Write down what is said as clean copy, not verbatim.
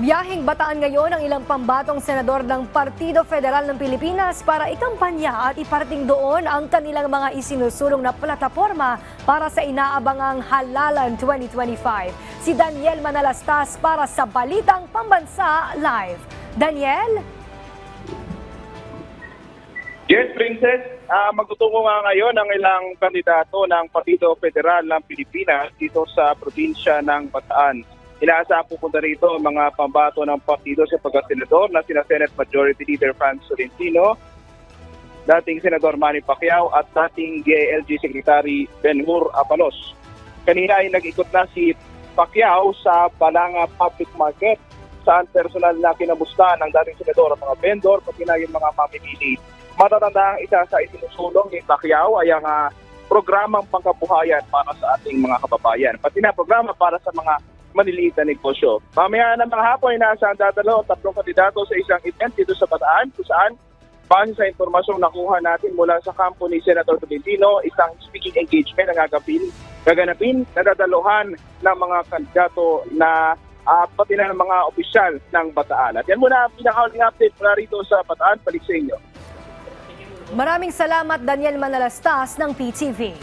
Biyaheng Bataan ngayon ang ilang pambatong senador ng Partido Federal ng Pilipinas para ikampanya at iparating doon ang kanilang mga isinusulong na plataporma para sa inaabangang Halalan 2025. Si Daniel Manalastas para sa Balitang Pambansa Live. Daniel? Yes, Princess. Magtutungo nga ngayon ang ilang kandidato ng Partido Federal ng Pilipinas dito sa probinsya ng Bataan. Inaasahan pupunta rito ang mga pambato ng partido sa pagkasenador na sina Senate Majority Leader Franz Tolentino, dating Senador Manny Pacquiao at dating DILG Secretary Ben-Hur Abalos. Kanina ay nag-ikot na si Pacquiao sa Balanga Public Market saan personal na kinamusta ng dating senador ang mga vendor pati na yung mga mamimili. Matatanda ang isa sa isinusulong ni Pacquiao ay ang programang pangkabuhayan para sa ating mga kababayan. Pati na programa para sa mga maliliit na negosyo. Mamaya ng mga hapon, inaasahan dadalo 3 kandidato sa isang event dito sa Bataan kung saan base sa impormasyong nakuha natin mula sa kampo ni Senator Tolentino, isang speaking engagement ang gaganapin na dadaluhan ng mga kandidato na pati na ng mga opisyal ng Bataan. At yan muna ang pinaka-huling update mula rito sa Bataan. Balik sa inyo. Maraming salamat Daniel Manalastas ng PTV.